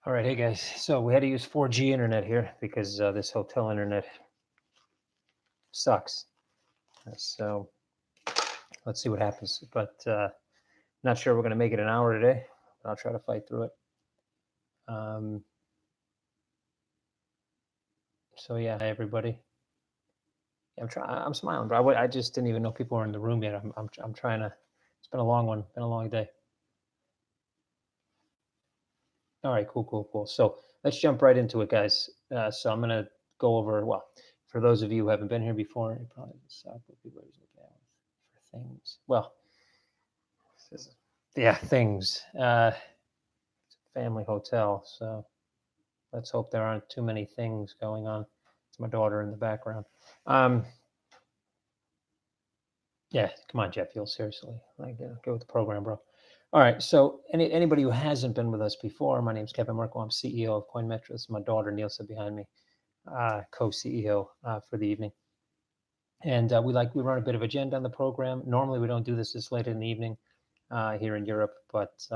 All right, hey guys. So we had to use 4G internet here because this hotel internet sucks. So let's see what happens. But not sure we're going to make it an hour today. But I'll try to fight through it. Um, so yeah, hi everybody. Yeah, I'm trying. I'm smiling, bro. I just didn't even know people were in the room yet. I'm trying to. It's been a long one. Been a long day. All right, cool. So let's jump right into it, guys. So I'm gonna go over. Well, for those of you who haven't been here before, you probably suck what people are looking at for things. Well, this is, yeah, things. Family hotel. So let's hope there aren't too many things going on. It's my daughter in the background. Um, yeah, come on, Jeff. You'll seriously go with the program, bro. All right. So anybody who hasn't been with us before, my name's Kevin Murcko. I'm CEO of CoinMetro. This is my daughter, Nielsa, behind me, co-CEO for the evening. And we run a bit of agenda on the program. Normally, we don't do this late in the evening here in Europe, but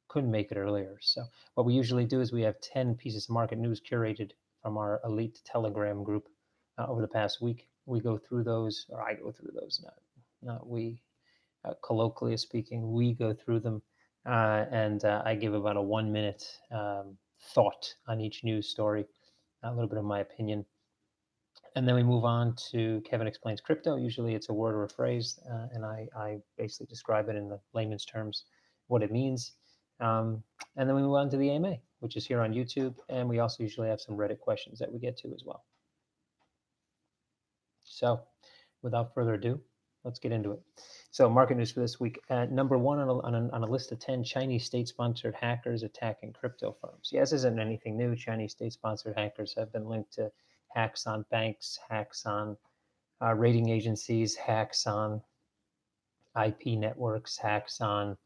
couldn't make it earlier. So what we usually do is we have 10 pieces of market news curated from our elite Telegram group over the past week. We go through those, or I go through those, not we, colloquially speaking, we go through them, and I give about a 1 minute thought on each news story, a little bit of my opinion. And then we move on to Kevin Explains Crypto. Usually it's a word or a phrase, and I basically describe it in the layman's terms, what it means. And then we move on to the AMA, which is here on YouTube. And we also usually have some Reddit questions that we get to as well. So without further ado, let's get into it. So market news for this week. Number one on a list of 10 Chinese state-sponsored hackers attacking crypto firms. Yes, this isn't anything new. Chinese state-sponsored hackers have been linked to hacks on banks, hacks on rating agencies, hacks on IP networks, hacks on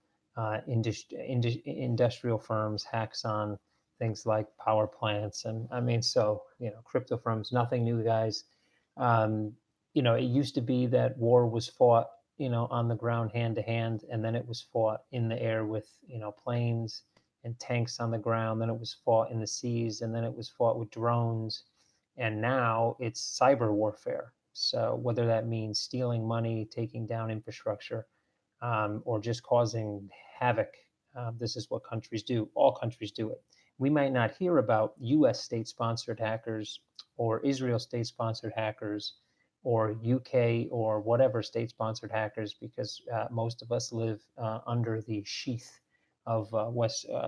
industrial firms, hacks on things like power plants. And I mean, so, crypto firms, nothing new, guys. It used to be that war was fought, on the ground hand to hand, and then it was fought in the air with, planes and tanks on the ground. Then it was fought in the seas, and then it was fought with drones. And now it's cyber warfare. So whether that means stealing money, taking down infrastructure, or just causing havoc, this is what countries do. All countries do it. We might not hear about U.S. state-sponsored hackers or Israel state-sponsored hackers or UK or whatever state-sponsored hackers because most of us live under the sheath of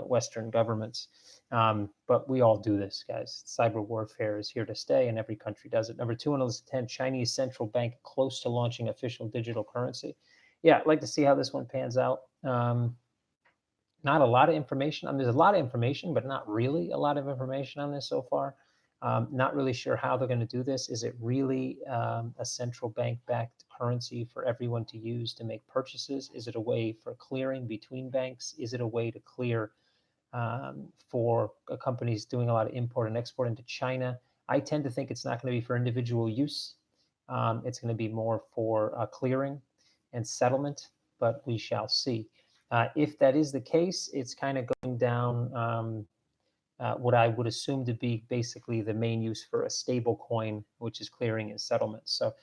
Western governments. But we all do this, guys. Cyber warfare is here to stay, and every country does it. Number two on the list of 10, Chinese central bank close to launching official digital currency. Yeah, I'd like to see how this one pans out. Not a lot of information. I mean, there's a lot of information, but not really a lot of information on this so far. Not really sure how they're going to do this. Is it really a central bank-backed currency for everyone to use to make purchases? Is it a way for clearing between banks? Is it a way to clear for companies doing a lot of import and export into China? I tend to think it's not going to be for individual use. It's going to be more for clearing and settlement, but we shall see. If that is the case, it's kind of going down what I would assume to be basically the main use for a stable coin, which is clearing and settlement. So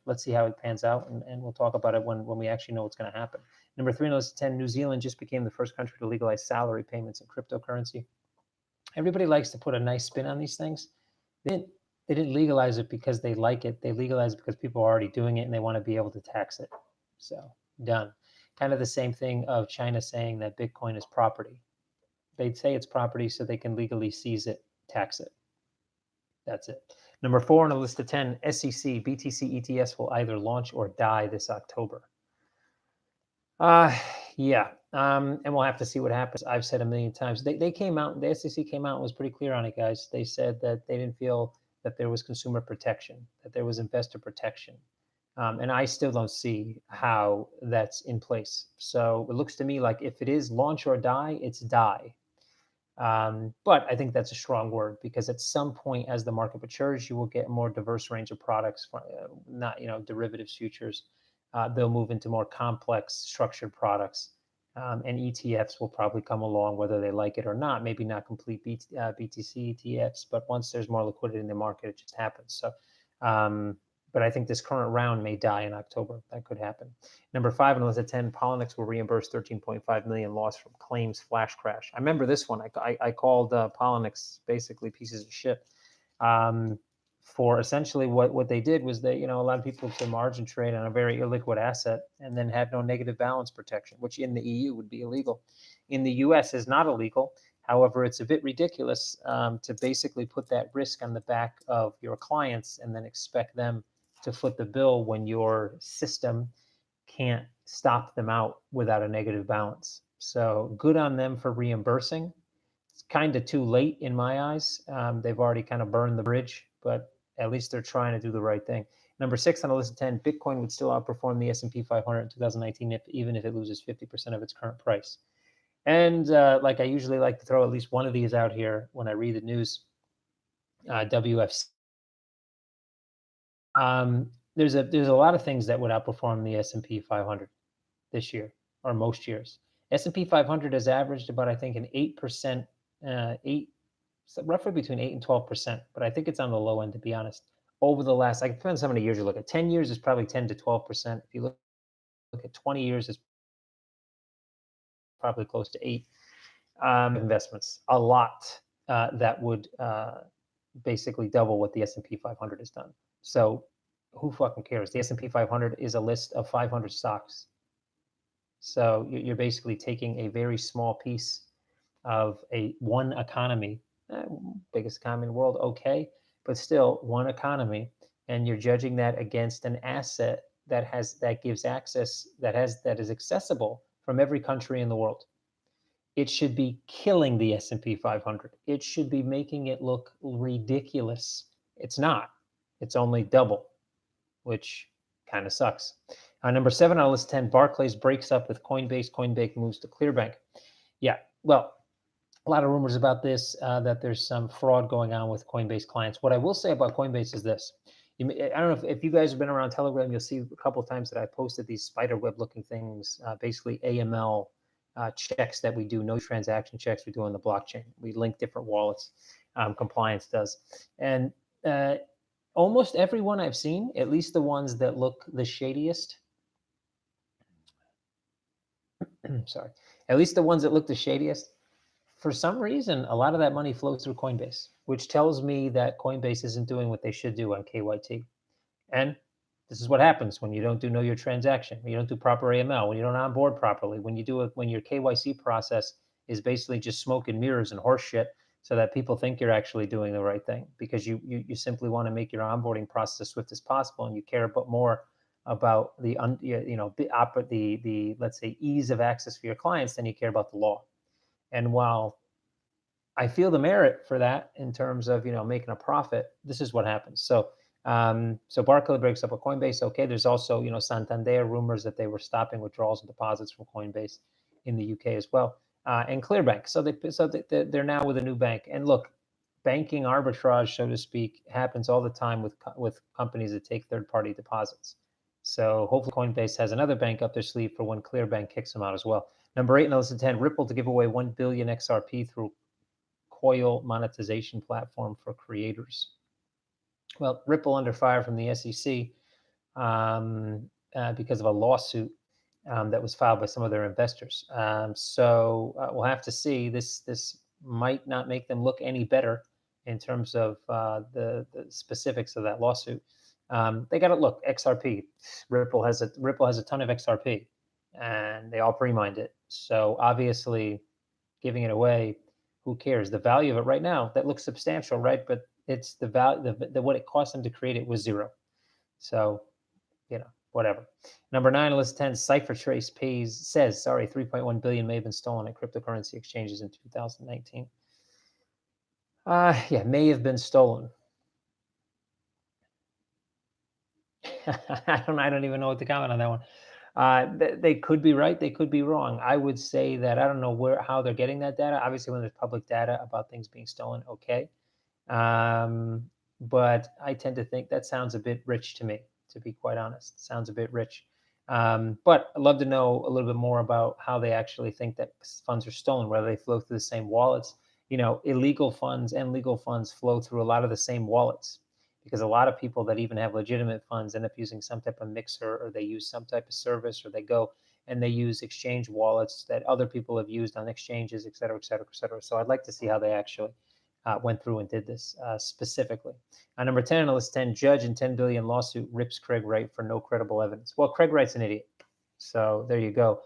let's see how it pans out, and we'll talk about it when we actually know what's going to happen. Number three on the list of 10, New Zealand just became the first country to legalize salary payments in cryptocurrency. Everybody likes to put a nice spin on these things. They didn't legalize it because they like it. They legalized it because people are already doing it and they want to be able to tax it. So done. Kind of the same thing of China saying that Bitcoin is property. They'd say it's property so they can legally seize it, tax it. That's it. Number four on the list of 10, SEC BTC ETS will either launch or die this October. Yeah. And we'll have to see what happens. I've said a million times. They came out, the SEC came out and was pretty clear on it, guys. They said that they didn't feel that there was consumer protection, that there was investor protection. And I still don't see how that's in place. So it looks to me like if it is launch or die, it's die. But I think that's a strong word because at some point, as the market matures, you will get a more diverse range of products, not derivatives, futures. They'll move into more complex structured products. And ETFs will probably come along whether they like it or not. Maybe not complete BTC ETFs, but once there's more liquidity in the market, it just happens. So, but I think this current round may die in October. That could happen. Number 5 on the list of 10, Polynix will reimburse 13.5 million loss from claims flash crash. I remember this one. I called Polynix basically pieces of shit. For essentially what they did was they, a lot of people to margin trade on a very illiquid asset and then had no negative balance protection, which in the EU would be illegal. In the US is not illegal. However, it's a bit ridiculous to basically put that risk on the back of your clients and then expect them to foot the bill when your system can't stop them out without a negative balance. So good on them for reimbursing. It's kind of too late in my eyes. They've already kind of burned the bridge, but at least they're trying to do the right thing. Number 6 on the list of 10, Bitcoin would still outperform the S&P 500 in 2019 even if it loses 50% of its current price. And like I usually like to throw at least one of these out here when I read the news. WFC. There's a lot of things that would outperform the S&P 500 this year or most years. S&P 500 has averaged about, I think, an 8%, roughly between 8 and 12%, but I think it's on the low end, to be honest. Over the last, I depends how many years you look at. 10 years is probably 10 to 12%. If you look at 20 years, it's probably close to 8. Investments, a lot that would basically double what the S&P 500 has done. So who fucking cares? The S&P 500 is a list of 500 stocks. So you're basically taking a very small piece of one economy, biggest economy in the world, okay, but still one economy, and you're judging that against an asset that gives access that is accessible from every country in the world. It should be killing the S&P 500. It should be making it look ridiculous. It's not. It's only double, which kind of sucks. Number 7 on list 10, Barclays breaks up with Coinbase. Coinbase moves to Clearbank. Yeah, well, a lot of rumors about this, that there's some fraud going on with Coinbase clients. What I will say about Coinbase is this. I don't know if you guys have been around Telegram, you'll see a couple of times that I posted these spider web looking things, basically AML checks that we do, no transaction checks we do on the blockchain. We link different wallets, compliance does. And almost everyone I've seen, at least the ones that look the shadiest, sorry, at least the ones that look the shadiest, for some reason, a lot of that money flows through Coinbase, which tells me that Coinbase isn't doing what they should do on KYT. And this is what happens when you don't know your transaction, when you don't do proper AML, when you don't onboard properly, when your KYC process is basically just smoke and mirrors and horse shit, so that people think you're actually doing the right thing because you simply want to make your onboarding process as swift as possible, and you care more about the let's say ease of access for your clients than you care about the law. And while I feel the merit for that in terms of making a profit, this is what happens. So Barclays breaks up with Coinbase. Okay, there's also Santander rumors that they were stopping withdrawals and deposits from Coinbase in the UK as well, and Clearbank. So they're now with a new bank. And look, banking arbitrage, so to speak, happens all the time with companies that take third-party deposits. So hopefully Coinbase has another bank up their sleeve for when Clearbank kicks them out as well. Number 8 on the list of 10, Ripple to give away 1 billion XRP through Coil monetization platform for creators. Well, Ripple under fire from the SEC because of a lawsuit that was filed by some of their investors. So we'll have to see. This might not make them look any better in terms of the specifics of that lawsuit. They got to look XRP. Ripple has a ton of XRP, and they all pre-mined it. So obviously, giving it away, who cares? The value of it right now, that looks substantial, right? But it's the value, what it cost them to create it was zero. So, whatever. Number 9, list 10, CipherTrace says 3.1 billion may have been stolen at cryptocurrency exchanges in 2019. Yeah, may have been stolen. I don't even know what to comment on that one. They could be right, they could be wrong. I would say that I don't know how they're getting that data. Obviously, when there's public data about things being stolen, okay. But I tend to think that sounds a bit rich to me, to be quite honest. Sounds a bit rich. But I'd love to know a little bit more about how they actually think that funds are stolen, whether they flow through the same wallets. Illegal funds and legal funds flow through a lot of the same wallets, because a lot of people that even have legitimate funds end up using some type of mixer, or they use some type of service, or they go and they use exchange wallets that other people have used on exchanges, et cetera, et cetera, et cetera. So I'd like to see how they actually went through and did this specifically. Number 10 on the list, 10, judge in 10 billion lawsuit rips Craig Wright for no credible evidence. Well, Craig Wright's an idiot. So there you go.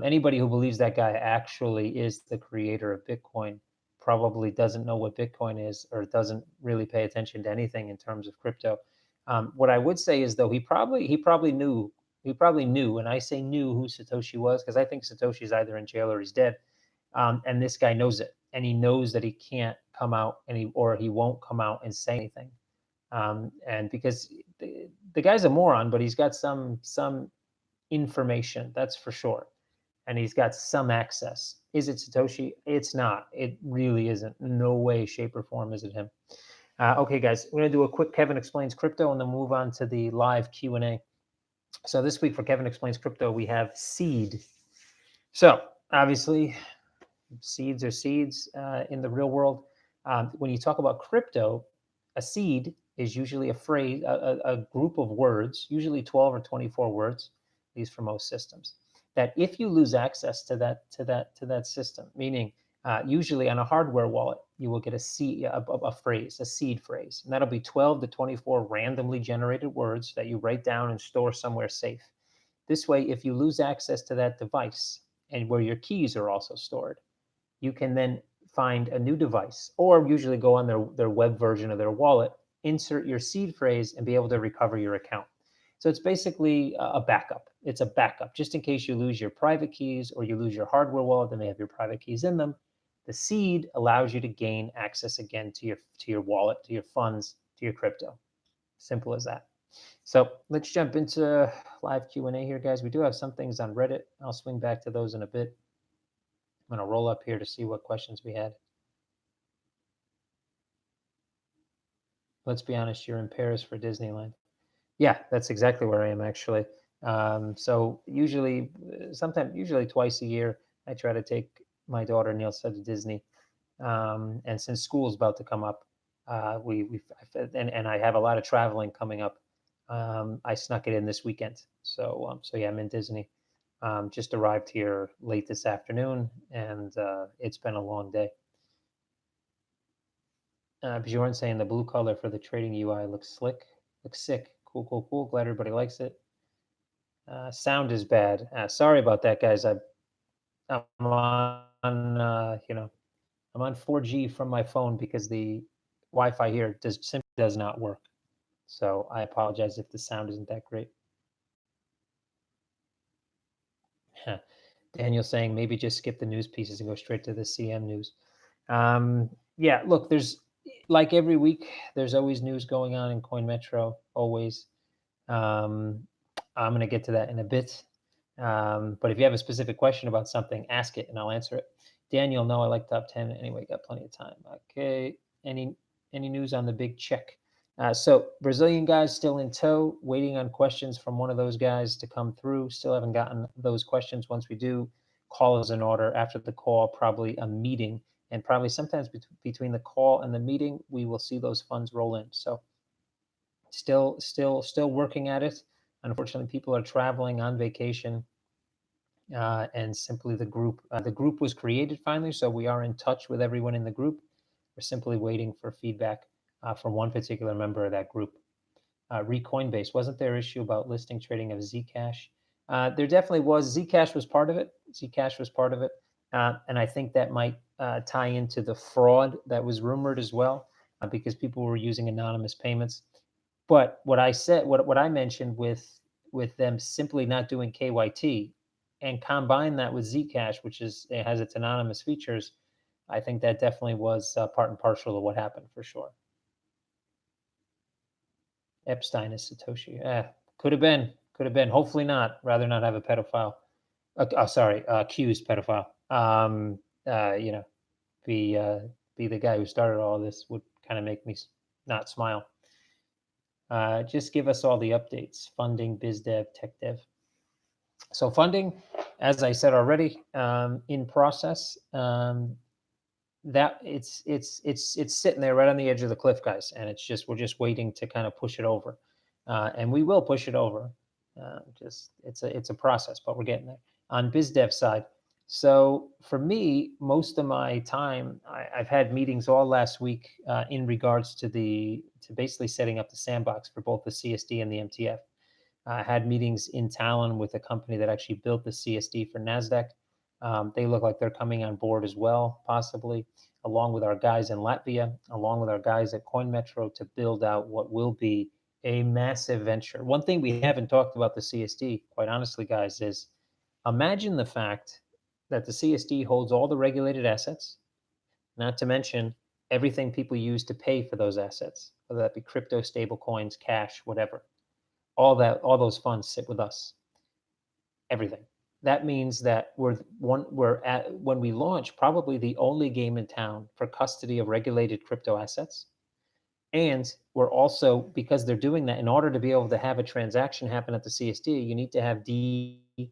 Anybody who believes that guy actually is the creator of Bitcoin probably doesn't know what Bitcoin is, or doesn't really pay attention to anything in terms of crypto. What I would say is, though, he probably knew, and I say knew, who Satoshi was, because I think Satoshi's either in jail or he's dead. And this guy knows it, and he knows that he can't come out, or he won't come out and say anything. And because the guy's a moron, but he's got some information, that's for sure, and he's got some access. Is it Satoshi? It's not. It really isn't. No way, shape, or form is it him. Okay, guys, we're gonna do a quick Kevin Explains Crypto, and then move on to the live Q&A. So this week for Kevin Explains Crypto, we have seed. So obviously, seeds are seeds in the real world. When you talk about crypto, a seed is usually a phrase, a group of words, usually 12 or 24 words, at least for most systems, that if you lose access to that system, meaning usually on a hardware wallet, you will get a seed phrase, and that'll be 12 to 24 randomly generated words that you write down and store somewhere safe. This way, if you lose access to that device, and where your keys are also stored, you can then find a new device, or usually go on their web version of their wallet, insert your seed phrase, and be able to recover your account. So it's basically a backup. It's a backup just in case you lose your private keys, or you lose your hardware wallet that may have your private keys in them. The seed allows you to gain access again to your wallet, to your funds, to your crypto. Simple as that. So let's jump into live Q&A here, guys. We do have some things on Reddit. I'll swing back to those in a bit. I'm going to roll up here to see what questions we had. Let's be honest, you're in Paris for Disneyland. Yeah, that's exactly where I am, actually. So usually twice a year, I try to take my daughter Nielsa to Disney. And since school is about to come up, and I have a lot of traveling coming up. I snuck it in this weekend. So yeah, I'm in Disney. Just arrived here late this afternoon, and it's been a long day. Bjorn saying the blue color for the trading UI looks slick, looks sick. Cool, cool, cool. Glad everybody likes it. Sound is bad. Sorry about that, guys. I'm on, I'm on 4G from my phone, because the Wi-Fi here simply does not work. So I apologize if the sound isn't that great. Daniel saying maybe just skip the news pieces and go straight to the CM news. Yeah, look, there's, like every week, there's always news going on in CoinMetro, always. I'm going to get to that in a bit. But if you have a specific question about something, ask it and I'll answer it. Daniel, no, I like top 10. Anyway, got plenty of time. Okay. Any news on the big check? So Brazilian guys still in tow, waiting on questions from one of those guys to come through. Still haven't gotten those questions. Once we do, call is in order. After the call, probably a meeting, and probably sometimes between the call and the meeting, we will see those funds roll in. So still working at it. Unfortunately, people are traveling, on vacation, and simply the group was created finally, so we are in touch with everyone in the group. We're simply waiting for feedback from one particular member of that group. Recoinbase, wasn't there issue about listing trading of Zcash? There definitely was. Zcash was part of it. And I think that might tie into the fraud that was rumored as well, because people were using anonymous payments. But what I mentioned with them simply not doing KYT, and combine that with Zcash, which it has its anonymous features, I think that definitely was part and parcel of what happened, for sure. Epstein is Satoshi. Could have been. Hopefully not. Rather not have a pedophile. Accused pedophile. Be the guy who started all this would kind of make me not smile. Just give us all the updates. Funding, biz dev, tech dev. So funding, as I said already, in process. That it's sitting there right on the edge of the cliff, guys, and we're just waiting to kind of push it over, and we will push it over. Just it's a process, but we're getting there. On biz dev side, so for me, most of my time, I've had meetings all last week in regards to basically setting up the sandbox for both the CSD and the MTF. I had meetings in Talon with a company that actually built the CSD for NASDAQ. They look like they're coming on board as well, possibly, along with our guys in Latvia, along with our guys at CoinMetro to build out what will be a massive venture. One thing we haven't talked about the CSD, quite honestly, guys, is imagine the fact that the CSD holds all the regulated assets, not to mention everything people use to pay for those assets, whether that be crypto, stable coins, cash, whatever. All those funds sit with us. Everything. That means that when we launch, probably the only game in town for custody of regulated crypto assets. And we're also, because they're doing that, in order to be able to have a transaction happen at the CSD, you need to have DVP.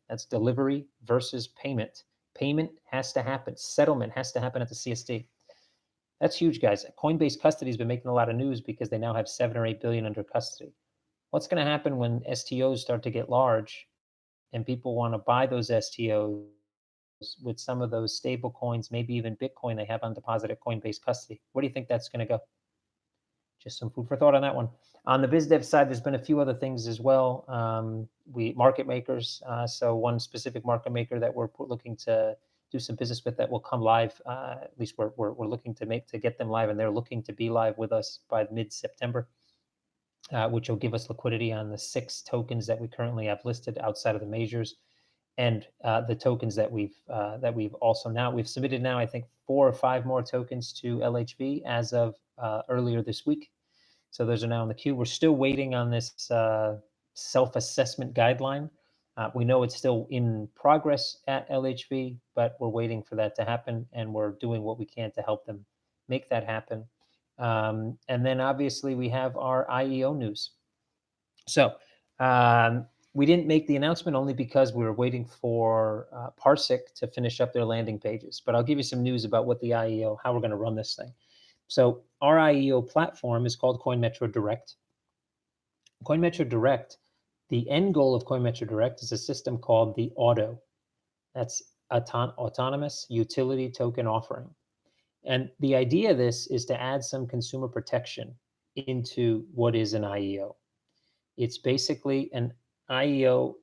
That's delivery versus payment. Payment has to happen. Settlement has to happen at the CSD. That's huge, guys. Coinbase custody has been making a lot of news because they now have 7 or 8 billion under custody. What's going to happen when STOs start to get large and people want to buy those STOs with some of those stable coins, maybe even Bitcoin they have on deposit at Coinbase custody? Where do you think that's going to go? Just some food for thought on that one. On the biz dev side, there's been a few other things as well. We market makers. So one specific market maker that we're looking to do some business with that will come live. At least we're looking to get them live, and they're looking to be live with us by mid-September. Which will give us liquidity on the 6 tokens that we currently have listed outside of the majors, and the tokens that we've submitted now. I think 4 or 5 more tokens to LHV as of earlier this week. So those are now in the queue. We're still waiting on this self-assessment guideline. We know it's still in progress at LHV, but we're waiting for that to happen, and we're doing what we can to help them make that happen. And then obviously we have our IEO news. So we didn't make the announcement only because we were waiting for Parsec to finish up their landing pages. But I'll give you some news about what the IEO, how we're going to run this thing. So our IEO platform is called CoinMetro Direct. CoinMetro Direct, the end goal of CoinMetro Direct is a system called the Auto. That's Autonomous Utility Token Offering. And the idea of this is to add some consumer protection into what is an IEO. It's basically an IEO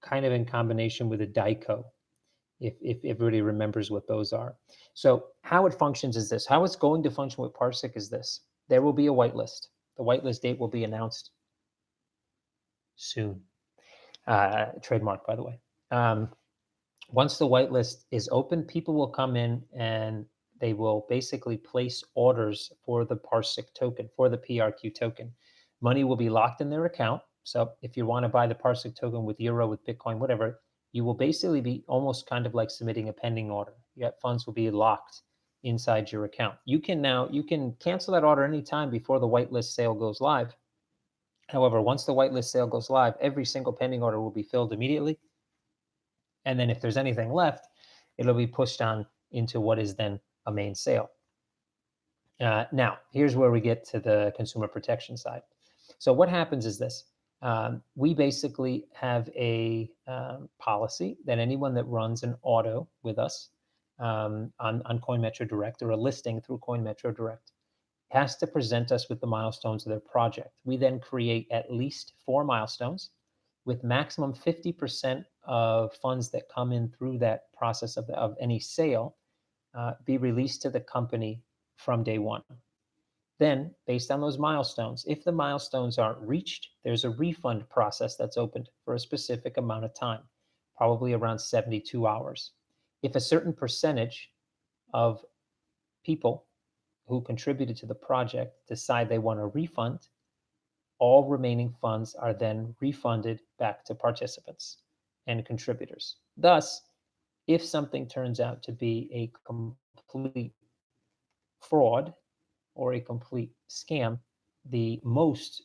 kind of in combination with a DICO, if everybody remembers what those are. So how it functions is this. How it's going to function with Parsec is this. There will be a whitelist. The whitelist date will be announced soon. Trademark, by the way. Once the whitelist is open, people will come in and they will basically place orders for the Parsec token, for the PRQ token. Money will be locked in their account. So if you want to buy the Parsec token with Euro, with Bitcoin, whatever, you will basically be almost kind of like submitting a pending order. Your funds will be locked inside your account. You can cancel that order anytime before the whitelist sale goes live. However, once the whitelist sale goes live, every single pending order will be filled immediately. And then if there's anything left, it'll be pushed on into what is then a main sale. Now, here's where we get to the consumer protection side. So what happens is this. We basically have a policy that anyone that runs an auto with us on CoinMetro Direct, or a listing through CoinMetro Direct, has to present us with the milestones of their project. We then create at least 4 milestones with maximum 50% of funds that come in through that process of any sale be released to the company from day one. Then, based on those milestones, if the milestones aren't reached, there's a refund process that's opened for a specific amount of time, probably around 72 hours. If a certain percentage of people who contributed to the project decide they want a refund, all remaining funds are then refunded back to participants and contributors. Thus, if something turns out to be a complete fraud or a complete scam, the most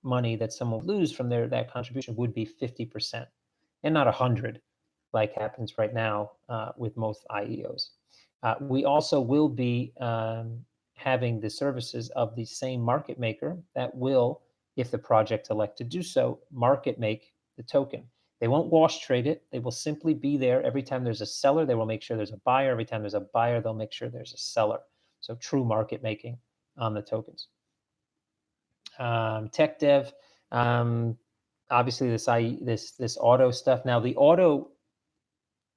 money that someone would lose from that contribution would be 50% and not 100 like happens right now with most IEOs. We also will be having the services of the same market maker that will, if the project elect to do so, market make the token. They won't wash trade it. They will simply be there every time there's a seller. They will make sure there's a buyer. Every time there's a buyer, they'll make sure there's a seller. So true market making on the tokens. Tech dev, obviously this auto stuff. Now the auto,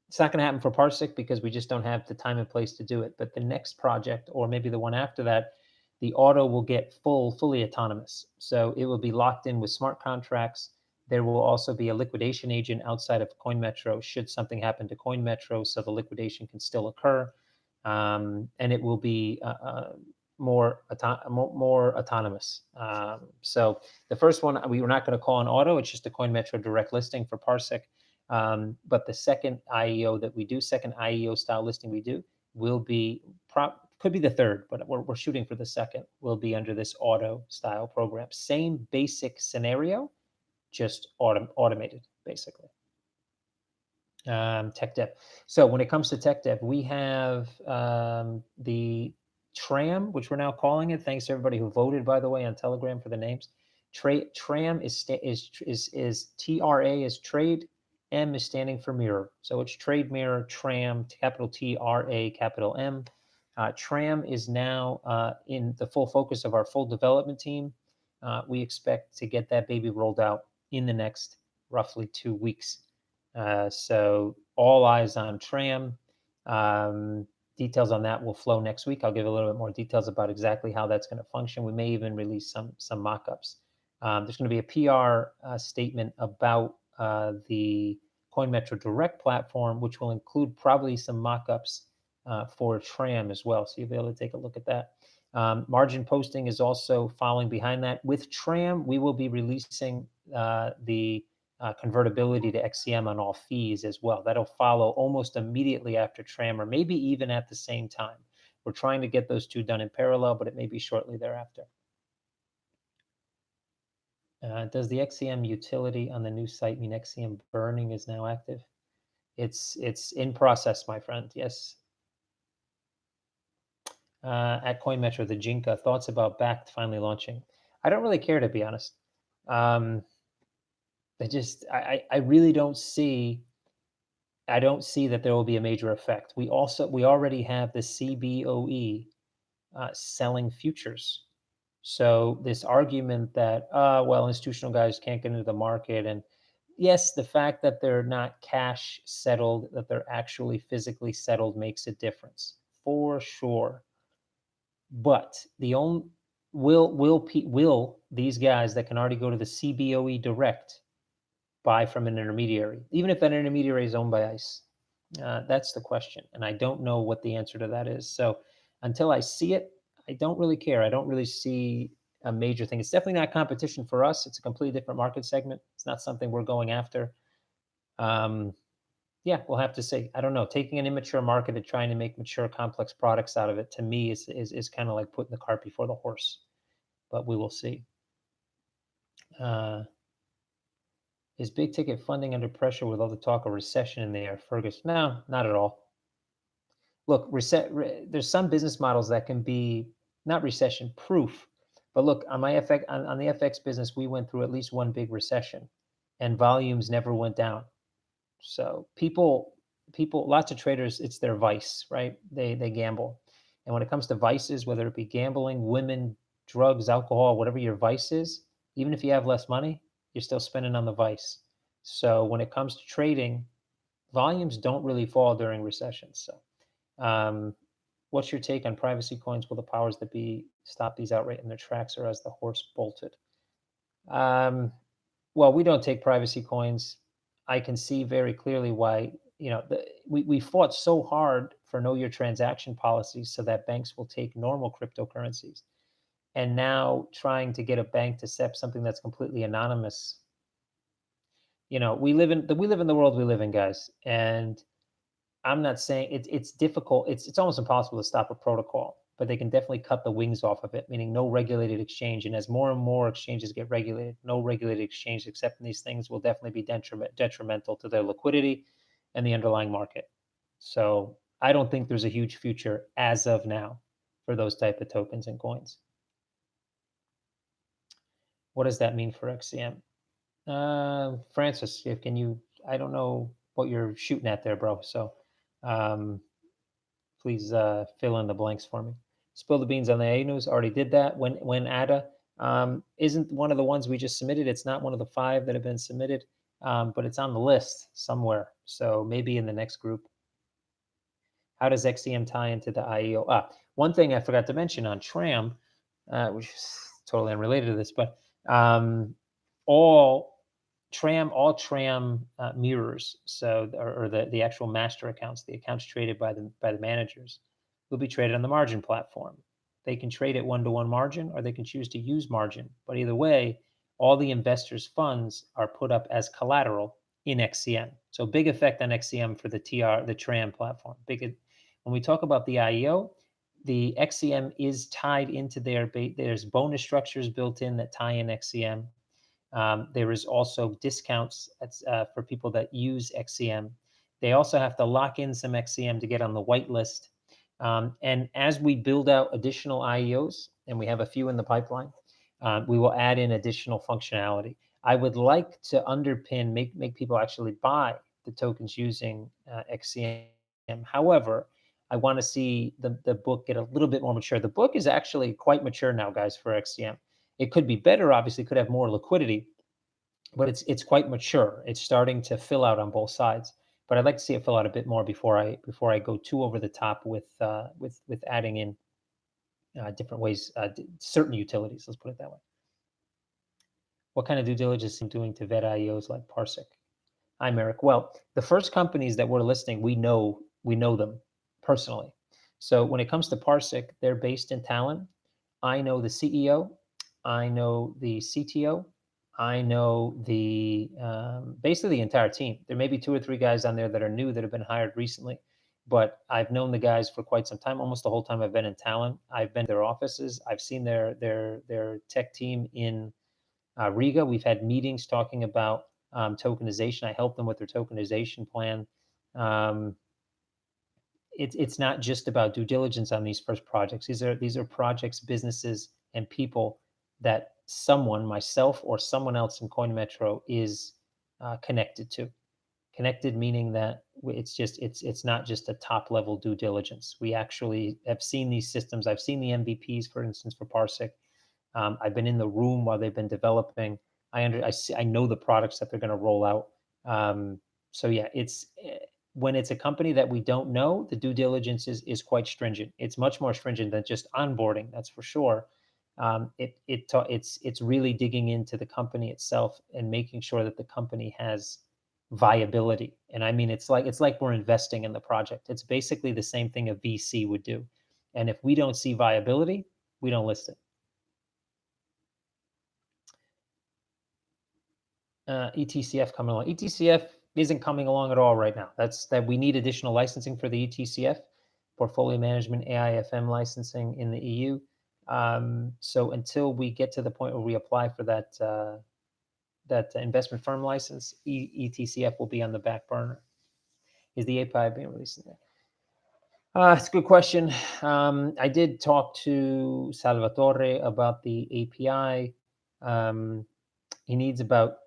it's not going to happen for Parsec because we just don't have the time and place to do it. But the next project, or maybe the one after that, the auto will get fully autonomous. So it will be locked in with smart contracts. There will also be a liquidation agent outside of CoinMetro should something happen to CoinMetro, so the liquidation can still occur, and it will be more autonomous. So the first one we were not going to call an auto; it's just a CoinMetro direct listing for Parsec. But the second IEO that we do, second IEO style listing we do, will be could be the third, but we're shooting for the second. Will be under this auto style program. Same basic scenario, just automated basically. Tech dev. So when it comes to tech dev, we have the TRAM, which we're now calling it. Thanks to everybody who voted, by the way, on Telegram for the names. TRAM is TRA is trade. M is standing for mirror. So it's trade mirror, TRAM, capital TRA, capital M. TRAM is now in the full focus of our full development team. We expect to get that baby rolled out in the next roughly 2 weeks. So all eyes on TRAM. Details on that will flow next week. I'll give a little bit more details about exactly how that's going to function. We may even release some mock-ups. There's going to be a PR statement about the CoinMetro Direct platform, which will include probably some mock-ups for TRAM as well. So you'll be able to take a look at that. Margin posting is also following behind that. With TRAM, we will be releasing the convertibility to XCM on all fees as well. That'll follow almost immediately after TRAM, or maybe even at the same time. We're trying to get those two done in parallel, but it may be shortly thereafter. Does the XCM utility on the new site mean XCM burning is now active? It's in process, my friend. Yes. At CoinMetro, the Jinka, thoughts about Backed finally launching? I don't really care, to be honest. I really don't see. I don't see that there will be a major effect. We already have the CBOE selling futures. So this argument that well, institutional guys can't get into the market, and yes, the fact that they're not cash settled, that they're actually physically settled, makes a difference for sure. But the only will these guys that can already go to the CBOE direct buy from an intermediary, even if that intermediary is owned by ICE? That's the question, and I don't know what the answer to that is. So until I see it, I don't really care. I don't really see a major thing. It's definitely not competition for us. It's a completely different market segment. It's not something we're going after. Yeah, we'll have to see. I don't know. Taking an immature market and trying to make mature, complex products out of it, to me, is kind of like putting the cart before the horse. But we will see. Is big ticket funding under pressure with all the talk of recession in the air, Fergus? No, not at all. Look, there's some business models that can be not recession proof, but look, on my on the FX business, we went through at least one big recession, and volumes never went down. So people, lots of traders, it's their vice, right? They gamble, and when it comes to vices, whether it be gambling, women, drugs, alcohol, whatever your vice is, even if you have less money, you're still spending on the vice. So when it comes to trading, volumes don't really fall during recessions. So what's your take on privacy coins? Will the powers that be stop these outright in their tracks, or as the horse bolted? Well, we don't take privacy coins. I can see very clearly why, we fought so hard for know your transaction policies so that banks will take normal cryptocurrencies. And now trying to get a bank to accept something that's completely anonymous. We live in the world we live in, guys. And I'm not saying it's difficult. It's almost impossible to stop a protocol. but they can definitely cut the wings off of it, meaning no regulated exchange. And as more and more exchanges get regulated, no regulated exchange accepting these things will definitely be detrimental to their liquidity and the underlying market. So I don't think there's a huge future as of now for those type of tokens and coins. What does that mean for XCM? Francis, if can you? I don't know what you're shooting at there, bro. So um, please fill in the blanks for me. Spill the beans on the A news. Already did that. When ADA isn't one of the ones we just submitted. It's not one of the 5 that have been submitted, but it's on the list somewhere. So maybe in the next group. How does XCM tie into the IEO? One thing I forgot to mention on Tram, which is totally unrelated to this, but all Tram mirrors, so or the actual master accounts, the accounts traded by the managers, will be traded on the margin platform. They can trade at 1-to-1 margin, or they can choose to use margin. But either way, all the investors' funds are put up as collateral in XCM. So big effect on XCM for the Tram platform. When we talk about the IEO, the XCM is tied into there's bonus structures built in that tie in XCM. There is also discounts for people that use XCM. They also have to lock in some XCM to get on the whitelist. And as we build out additional IEOs, and we have a few in the pipeline, we will add in additional functionality. I would like to underpin, make people actually buy the tokens using XCM. However, I want to see the book get a little bit more mature. The book is actually quite mature now, guys, for XCM. It could be better, obviously, could have more liquidity, but it's quite mature. It's starting to fill out on both sides. But I'd like to see it fill out a bit more before I go too over the top with adding in different ways, certain utilities. Let's put it that way. What kind of due diligence are doing to vet IEOs like Parsec? Hi, Merrick. Well, the first companies that we're listing, we know them personally. So when it comes to Parsec, they're based in Talent. I know the CEO. I know the CTO. I know the basically the entire team. There may be 2 or 3 guys on there that are new that have been hired recently, but I've known the guys for quite some time. Almost the whole time I've been in Talent, I've been to their offices. I've seen their tech team in Riga. We've had meetings talking about tokenization. I help them with their tokenization plan. Um, it's not just about due diligence on these first projects. These are projects, businesses, and people that someone, myself or someone else in CoinMetro, is connected to. Connected meaning that it's not just a top level due diligence. We actually have seen these systems. I've seen the MVPs, for instance, for Parsec. I've been in the room while they've been developing. I know the products that they're going to roll out. So yeah, when it's a company that we don't know, the due diligence is quite stringent. It's much more stringent than just onboarding, that's for sure. It's really digging into the company itself and making sure that the company has viability. And I mean, it's like we're investing in the project. It's basically the same thing a VC would do. And if we don't see viability, we don't list it. ETCF coming along. ETCF isn't coming along at all right now. That we need additional licensing for the ETCF, portfolio management AIFM licensing in the EU. So until we get to the point where we apply for that investment firm license, ETCF will be on the back burner. Is the API being released in there? It's a good question. I did talk to Salvatore about the API. He needs about,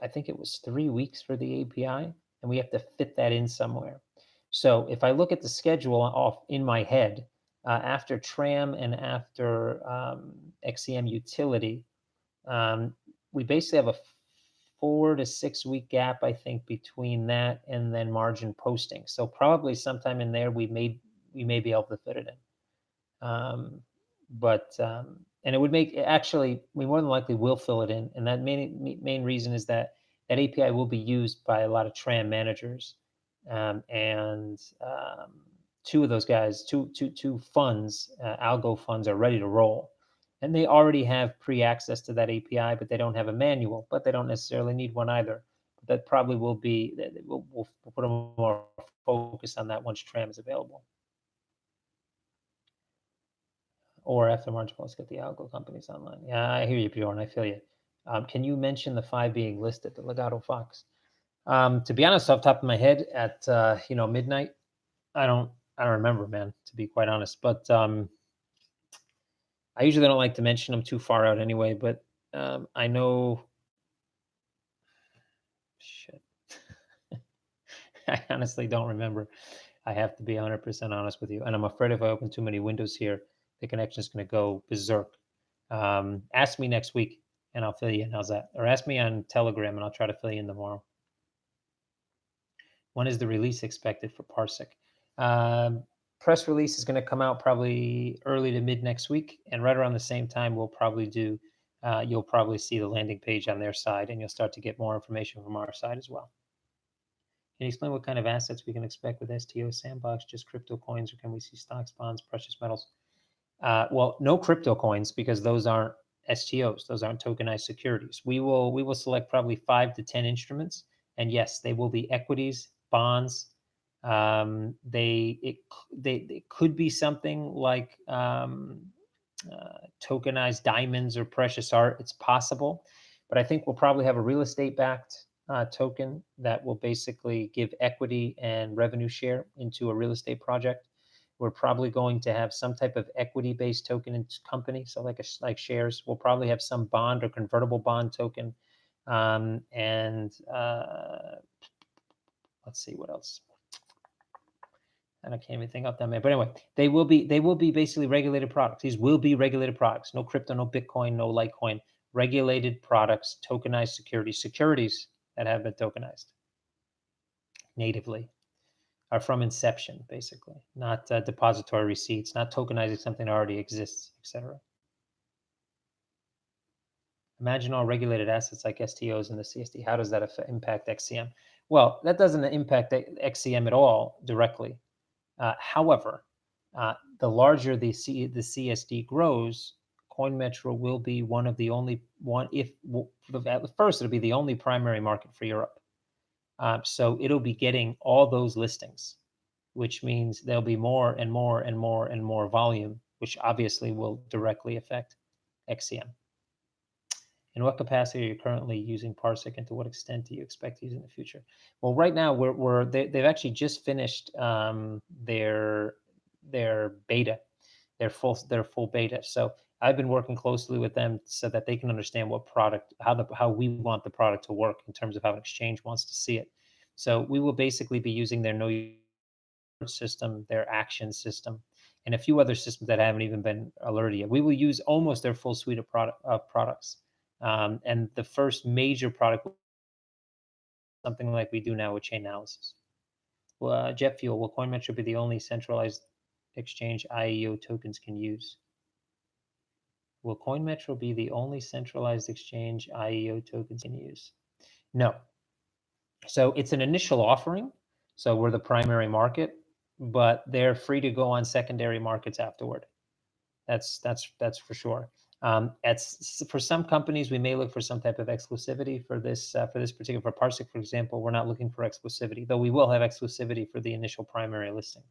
I think it was 3 weeks for the API, and we have to fit that in somewhere. So if I look at the schedule off in my head, after Tram and after XCM utility, we basically have a 4 to 6 week gap, I think, between that and then margin posting. So probably sometime in there, we may be able to fit it in. And it would make, actually, we more than likely will fill it in. And that main reason is that API will be used by a lot of Tram managers. And 2 of those guys, two funds, algo funds, are ready to roll. And they already have pre-access to that API, but they don't have a manual, but they don't necessarily need one either. But that probably will be, we'll put a more focus on that once Tram is available. or after margin calls, get the algo companies online. Yeah, I hear you, Bjorn. I feel you. Can you mention the 5 being listed, the Legato Fox? To be honest, off the top of my head, at midnight, I don't remember, man. To be quite honest, but I usually don't like to mention them too far out anyway. But I know. Shit. I honestly don't remember. I have to be 100% honest with you. And I'm afraid if I open too many windows here, the connection is going to go berserk. Ask me next week and I'll fill you in. How's that? Or ask me on Telegram and I'll try to fill you in tomorrow. When is the release expected for Parsec? Press release is going to come out probably early to mid next week. And right around the same time, we'll probably do, you'll probably see the landing page on their side and you'll start to get more information from our side as well. Can you explain what kind of assets we can expect with STO Sandbox? Just crypto coins, or can we see stocks, bonds, precious metals? Well, no crypto coins because those aren't STOs; those aren't tokenized securities. We will select probably 5 to 10 instruments, and yes, they will be equities, bonds. They could be something like tokenized diamonds or precious art. It's possible, but I think we'll probably have a real estate backed token that will basically give equity and revenue share into a real estate project. We're probably going to have some type of equity-based token in company, so like shares. We'll probably have some bond or convertible bond token, and let's see what else. And I can't even think off that man. But anyway, they will be basically regulated products. These will be regulated products. No crypto, no Bitcoin, no Litecoin. Regulated products, tokenized securities that have been tokenized natively are from inception, basically, not depository receipts, not tokenizing something that already exists, etc. Imagine all regulated assets like STOs and the CSD. How does that impact XCM? Well, that doesn't impact XCM at all directly. However, the larger the CSD grows, CoinMetro will be one of the only one. If at first it'll be the only primary market for Europe, so it'll be getting all those listings, which means there'll be more and more and more and more volume, which obviously will directly affect XCM. In what capacity are you currently using Parsec, and to what extent do you expect to use in the future? Well, right now they've actually just finished their beta, their full beta. So I've been working closely with them so that they can understand what product, how we want the product to work in terms of how an exchange wants to see it. So we will basically be using their know system, their action system, and a few other systems that haven't even been alerted yet. We will use almost their full suite of products. And the first major product, something like we do now with chain analysis. Well, jet fuel, will CoinMetro be the only centralized exchange IEO tokens can use? Will CoinMetro be the only centralized exchange IEO tokens can use? No. So it's an initial offering. So we're the primary market, but they're free to go on secondary markets afterward. That's for sure. For some companies, we may look for some type of exclusivity for this particular, for Parsec, for example. We're not looking for exclusivity, though we will have exclusivity for the initial primary listing.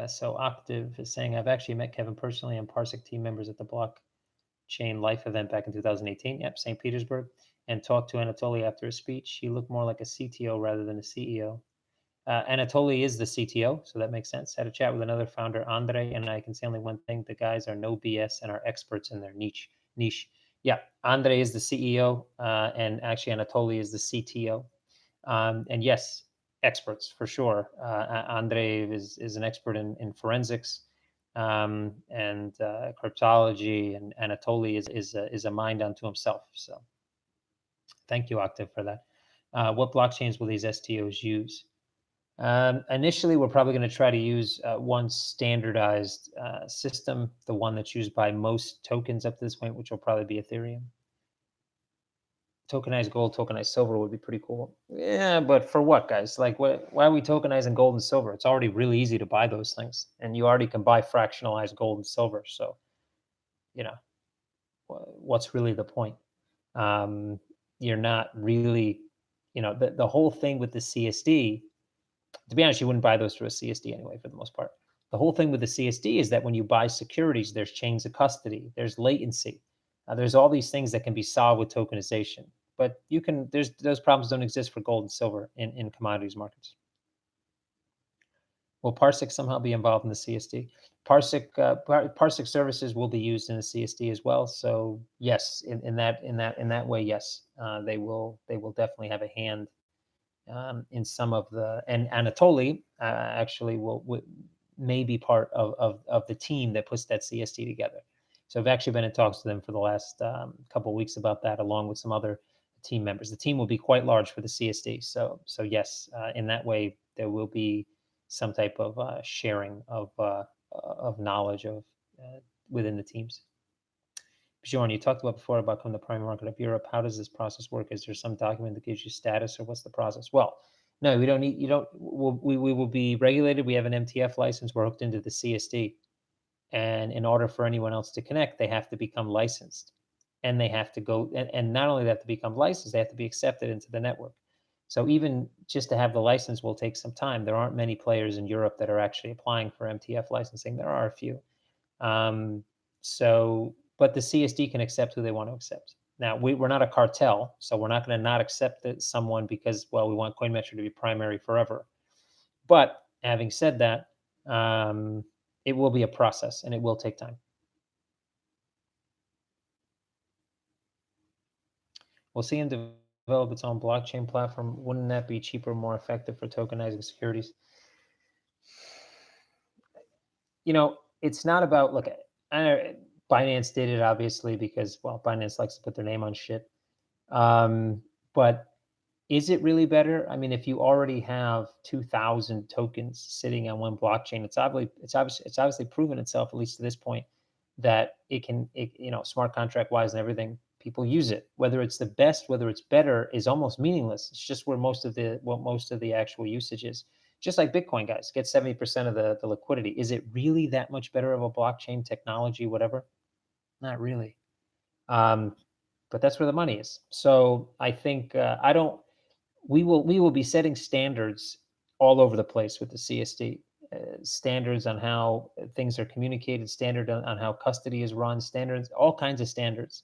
So Octave is saying, I've actually met Kevin personally and Parsec team members at the blockchain life event back in 2018. Yep, St. Petersburg, and talked to Anatoly after his speech. He looked more like a CTO rather than a CEO. Anatoly is the CTO, so that makes sense. Had a chat with another founder, Andre, and I can say only one thing: the guys are no BS and are experts in their niche. Yeah, Andre is the CEO, and actually Anatoly is the CTO. And yes, experts for sure. Andre is an expert in forensics and cryptology, and Anatoly is a mind unto himself. So, thank you, Octave, for that. What blockchains will these STOs use? Initially, we're probably going to try to use one standardized system, the one that's used by most tokens up to this point, which will probably be Ethereum. Tokenized gold, tokenized silver would be pretty cool. Yeah, but for what, guys? Like, why are we tokenizing gold and silver? It's already really easy to buy those things, and you already can buy fractionalized gold and silver. So, what's really the point? You're not really, the whole thing with the CSD, to be honest, you wouldn't buy those through a CSD anyway, for the most part. The whole thing with the CSD is that when you buy securities, there's chains of custody, there's latency, there's all these things that can be solved with tokenization. But those problems don't exist for gold and silver in commodities markets. Will Parsec somehow be involved in the CSD? Parsec services will be used in the CSD as well. So yes, in that way, yes, they will definitely have a hand in some of the, and Anatoly actually may be part of the team that puts that CSD together. So I've actually been in talks to them for the last couple of weeks about that, along with some other team members. The team will be quite large for the CSD. So yes, in that way, there will be some type of sharing of knowledge within the teams. Bjorn, you talked about before about coming to the primary market of Europe. How does this process work? Is there some document that gives you status, or what's the process? Well, no, we don't need. You don't. We will be regulated. We have an MTF license. We're hooked into the CSD, and in order for anyone else to connect, they have to become licensed, and they have to go. And not only they have to become licensed, they have to be accepted into the network. So even just to have the license will take some time. There aren't many players in Europe that are actually applying for MTF licensing. There are a few. But the CSD can accept who they want to accept. Now, we're not a cartel, so we're not going to not accept someone because, well, we want CoinMetro to be primary forever. But having said that, it will be a process, and it will take time. We'll see him develop its own blockchain platform. Wouldn't that be cheaper, more effective for tokenizing securities? It's not about, look, Binance did it obviously because, well, Binance likes to put their name on shit. But is it really better? I mean, if you already have 2,000 tokens sitting on one blockchain, it's obviously proven itself, at least to this point, that it can, smart contract wise and everything, people use it. Whether it's the best, whether it's better, is almost meaningless. It's just where most of the actual usage is. Just like Bitcoin, guys, get 70% of the liquidity. Is it really that much better of a blockchain technology, whatever? Not really. But that's where the money is. So I think we will be setting standards all over the place with the CSD. Standards on how things are communicated, standard on how custody is run, standards, all kinds of standards.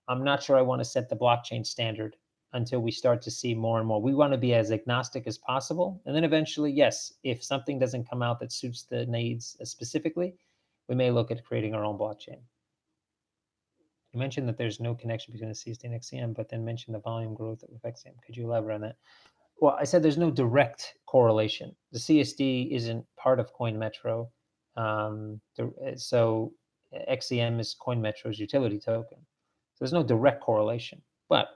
I'm not sure I want to set the blockchain standard until we start to see more and more. We want to be as agnostic as possible. And then eventually, yes, if something doesn't come out that suits the needs specifically, we may look at creating our own blockchain. You mentioned that there's no connection between the CSD and XCM, but then mentioned the volume growth of XCM. Could you elaborate on that? Well, I said there's no direct correlation. The CSD isn't part of CoinMetro. So XCM is CoinMetro's utility token. So there's no direct correlation. But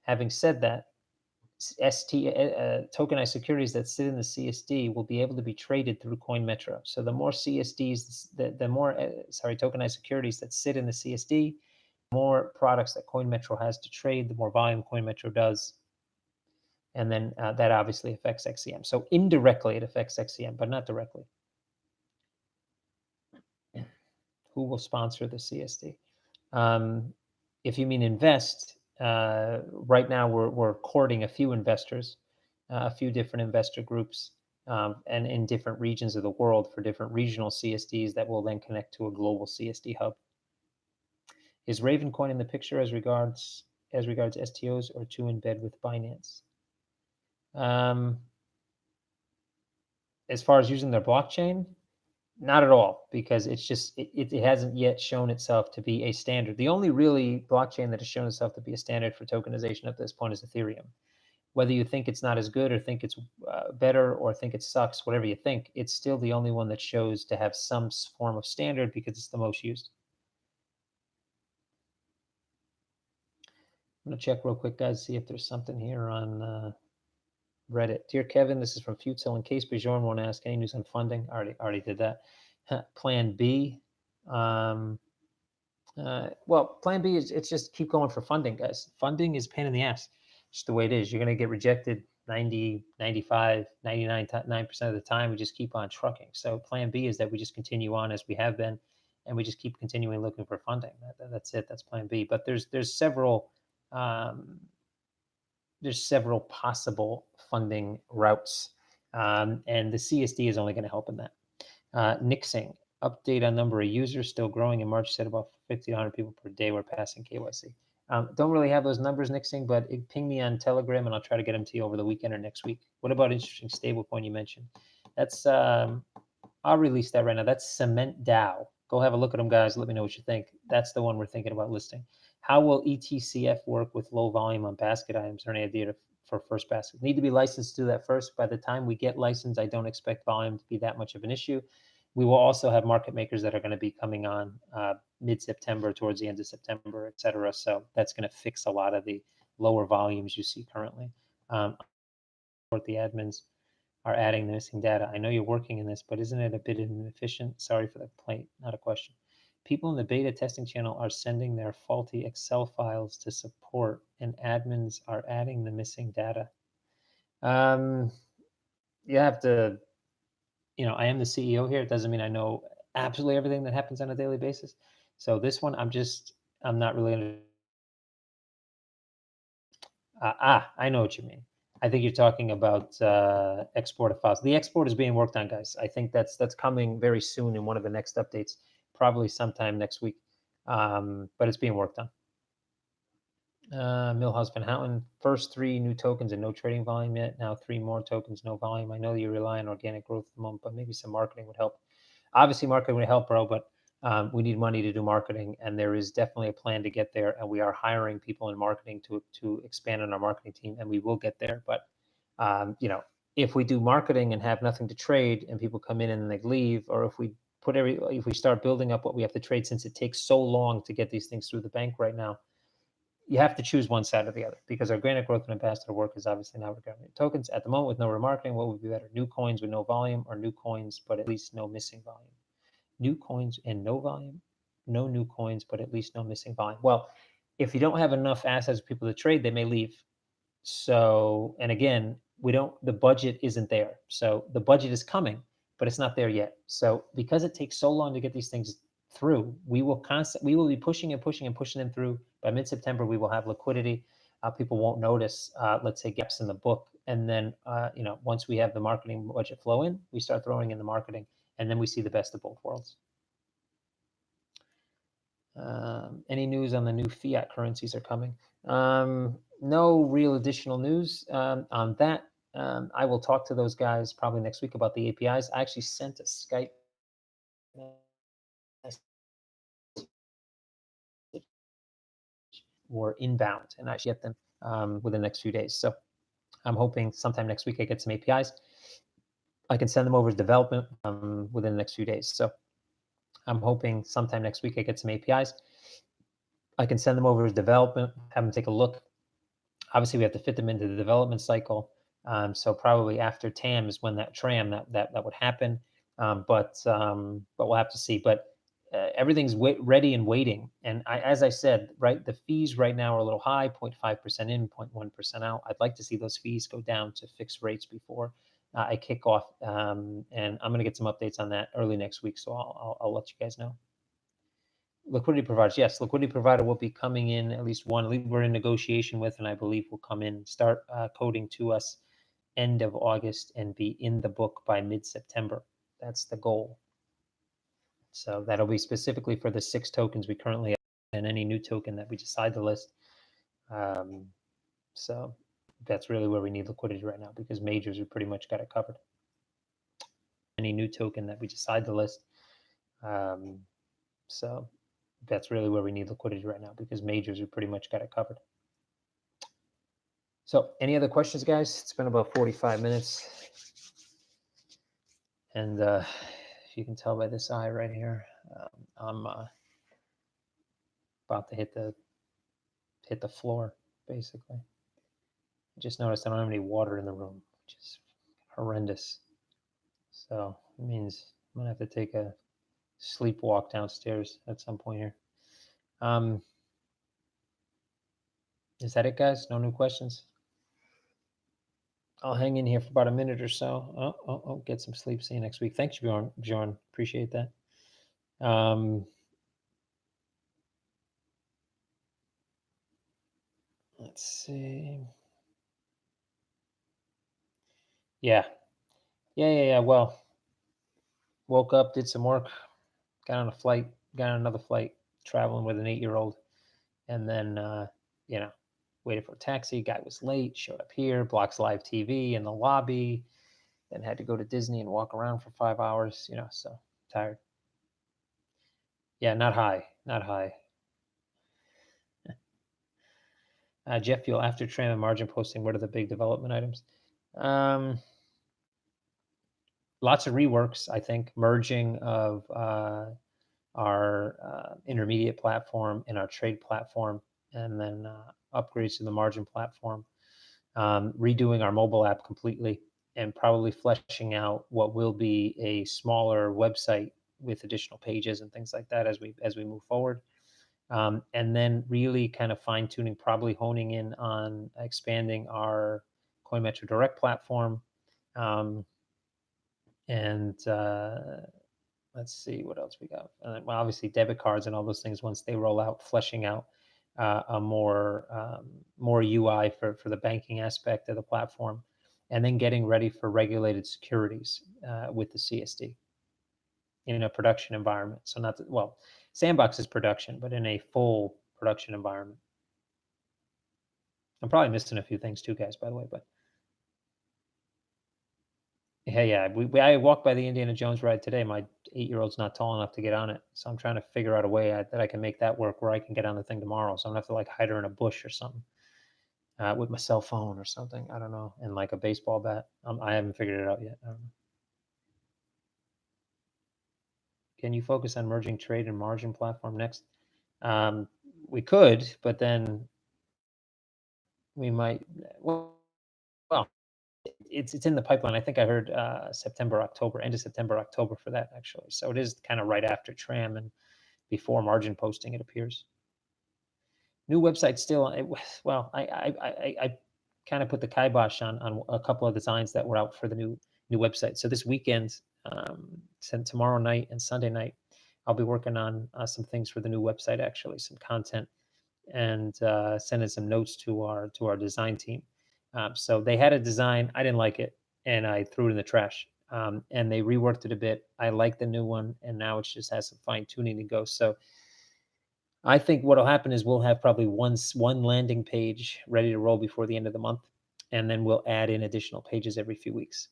having said that, tokenized securities that sit in the CSD will be able to be traded through CoinMetro. So the more CSDs, the more tokenized securities that sit in the CSD, more products that CoinMetro has to trade, the more volume CoinMetro does. And then that obviously affects XCM. So indirectly it affects XCM, but not directly. Who will sponsor the CSD? If you mean invest, right now we're courting a few investors, a few different investor groups, and in different regions of the world for different regional CSDs that will then connect to a global CSD hub. Is Ravencoin in the picture as regards STOs or to embed with Binance? As far as using their blockchain, not at all, because it's just it hasn't yet shown itself to be a standard. The only really blockchain that has shown itself to be a standard for tokenization at this point is Ethereum. Whether you think it's not as good or think it's better or think it sucks, whatever you think, it's still the only one that shows to have some form of standard because it's the most used. I'm going to check real quick, guys, see if there's something here on Reddit. Dear Kevin, this is from Futsal. In case Bjorn won't ask, any news on funding? Already did that. Plan B. Well, Plan B is it's just keep going for funding, guys. Funding is a pain in the ass. Just the way it is. You're going to get rejected 90, 95, 99% of the time. We just keep on trucking. So Plan B is that we just continue on as we have been, and we just keep continuing looking for funding. That's it. That's Plan B. But there's several there's several possible funding routes, and the CSD is only going to help in that. Nixing, update on number of users still growing in March, said about 50 to 100 people per day were passing KYC. Don't really have those numbers, Nixing, but ping me on Telegram and I'll try to get them to you over the weekend or next week. What about interesting stablecoin you mentioned? That's I'll release that right now. That's Cement DAO. Go have a look at them, guys. Let me know what you think. That's the one we're thinking about listing. How will ETCF work with low volume on basket items? Or any idea for first basket? Need to be licensed to do that first. By the time we get licensed, I don't expect volume to be that much of an issue. We will also have market makers that are going to be coming on mid-September, towards the end of September, et cetera. So that's going to fix a lot of the lower volumes you see currently. The admins are adding the missing data. I know you're working in this, but isn't it a bit inefficient? Sorry for the complaint, not a question. People in the beta testing channel are sending their faulty Excel files to support, and admins are adding the missing data. You have to, I am the CEO here. It doesn't mean I know absolutely everything that happens on a daily basis. So this one, I'm not really. I know what you mean. I think you're talking about export of files. The export is being worked on, guys. I think that's coming very soon in one of the next updates, probably sometime next week. But it's being worked on. Millhouse Van Houten, first 3 new tokens and no trading volume yet. Now 3 more tokens, no volume. I know you rely on organic growth at the moment, but maybe some marketing would help. Obviously, marketing would help, bro, but we need money to do marketing, and there is definitely a plan to get there. And we are hiring people in marketing to expand on our marketing team, and we will get there. But if we do marketing and have nothing to trade, and people come in and they leave, or if we start building up what we have to trade, since it takes so long to get these things through the bank right now, you have to choose one side or the other, because organic growth and ambassador work is obviously not regarding tokens at the moment. With no remarketing, what would be better? New coins with no volume, or new coins but at least no missing volume? New coins and no volume, no new coins but at least no missing volume. Well, if you don't have enough assets for people to trade, they may leave. So, and again, the budget isn't there. So the budget is coming, but it's not there yet. So because it takes so long to get these things through, we will be pushing and pushing and pushing them through. By mid-September, we will have liquidity. People won't notice, let's say, gaps in the book. And then, once we have the marketing budget flow in, we start throwing in the marketing, and then we see the best of both worlds. Any news on the new fiat currencies are coming? No real additional news on that. I will talk to those guys probably next week about the APIs. I actually sent a Skype or inbound, and I should get them within the next few days. So I'm hoping sometime next week I get some APIs. I can send them over to development within the next few days. So I'm hoping sometime next week I get some APIs. I can send them over to development, have them take a look. Obviously, we have to fit them into the development cycle. So probably after TAM is when that TRAM that would happen. But we'll have to see. But everything's ready and waiting. And as I said, right, the fees right now are a little high, 0.5% in, 0.1% out. I'd like to see those fees go down to fixed rates before I kick off. And I'm going to get some updates on that early next week. So I'll let you guys know. Liquidity providers, yes, liquidity provider will be coming in, at least one we're in negotiation with, and I believe will come in, start coding to us end of August and be in the book by mid-September. That's the goal. So that'll be specifically for the 6 tokens we currently have and any new token that we decide to list. So that's really where we need liquidity right now, because majors, we pretty much got it covered. Any new token that we decide to list. So that's really where we need liquidity right now, because majors, we pretty much got it covered. So any other questions, guys? It's been about 45 minutes. And you can tell by this eye right here, I'm about to hit the floor, basically. I just noticed I don't have any water in the room, which is horrendous. So it means I'm gonna have to take a sleepwalk downstairs at some point here. Is that it, guys? No new questions? I'll hang in here for about a minute or so. Oh, get some sleep. See you next week. Thanks, Bjorn. Appreciate that. Let's see. Yeah. Yeah. Well, woke up, did some work, got on a flight, got on another flight, traveling with an 8-year-old, and then you know, waited for a taxi. Guy was late. Showed up here, blocks live TV in the lobby. Then had to go to Disney and walk around for 5 hours. So tired. Yeah, not high, not high. Jet fuel after tram and margin posting. What are the big development items? Um, Lots of reworks. I think merging of our intermediate platform and our trade platform, and then upgrades to the margin platform. Redoing our mobile app completely, and probably fleshing out what will be a smaller website with additional pages and things like that as we move forward. And then really kind of fine tuning, probably honing in on expanding our CoinMetro Direct platform. Um, and let's see what else we got. Well, obviously, debit cards and all those things once they roll out, fleshing out a more UI for the banking aspect of the platform, and then getting ready for regulated securities with the CSD in a production environment. So not that, well, Sandbox is production, but in a full production environment. I'm probably missing a few things too, guys, by the way. But yeah. I walked by the Indiana Jones ride today. My 8-year-old's not tall enough to get on it, so I'm trying to figure out a way that I can make that work where I can get on the thing tomorrow. So I'm gonna have to like hide her in a bush or something with my cell phone or something. I don't know, and like a baseball bat. I haven't figured it out yet. I don't know. Can you focus on merging trade and margin platform next? Um, we could, but then we might. Well, it's in the pipeline. I think I heard September, October, end of September, October for that actually. So it is kind of right after Tram and before margin posting. It appears. New website still. Well, I kind of put the kibosh on a couple of designs that were out for the new website. So this weekend, tomorrow night and Sunday night, I'll be working on some things for the new website. Actually, some content and sending some notes to our design team. So they had a design. I didn't like it, and I threw it in the trash. And they reworked it a bit. I like the new one, and now it just has some fine tuning to go. So I think what'll happen is we'll have probably one landing page ready to roll before the end of the month, and then we'll add in additional pages every few weeks.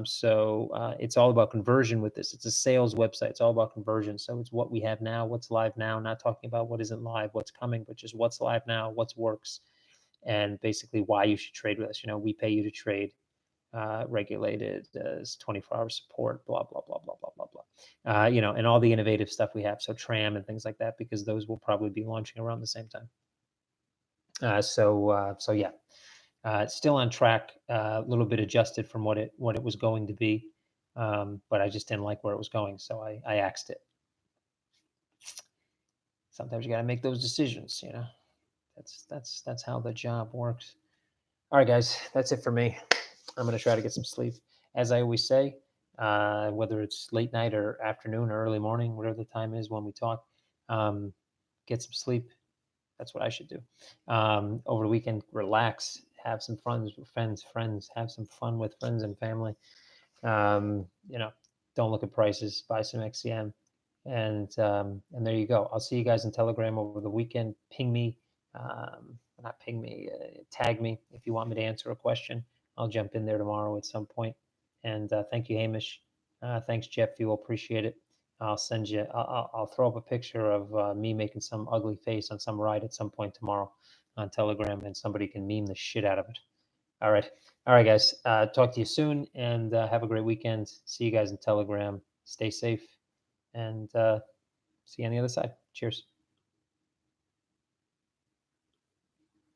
So it's all about conversion with this. It's a sales website. It's all about conversion. So it's what we have now, what's live now, not talking about what isn't live, what's coming, but just what's live now, what's works, and basically why you should trade with us. We pay you to trade, regulated as 24-hour support, blah, blah, blah, blah, blah, blah, blah. And all the innovative stuff we have. So Tram and things like that, because those will probably be launching around the same time. So yeah, still on track, a little bit adjusted from what it was going to be. But I just didn't like where it was going. So I axed it. Sometimes you got to make those decisions. That's how the job works. All right, guys, that's it for me. I'm going to try to get some sleep. As I always say, whether it's late night or afternoon or early morning, whatever the time is when we talk, get some sleep. That's what I should do. Over the weekend, relax, have some fun with friends, have some fun with friends and family. Um, you know, don't look at prices, buy some XCM, and there you go. I'll see you guys in Telegram over the weekend. Ping me, not ping me, tag me if you want me to answer a question. I'll jump in there tomorrow at some point. And thank you, Hamish. Thanks, Jeff. You will appreciate it. I'll send you. I'll throw up a picture of me making some ugly face on some ride at some point tomorrow on Telegram, and somebody can meme the shit out of it. All right. All right, guys. Talk to you soon, and have a great weekend. See you guys in Telegram. Stay safe, and see you on the other side. Cheers.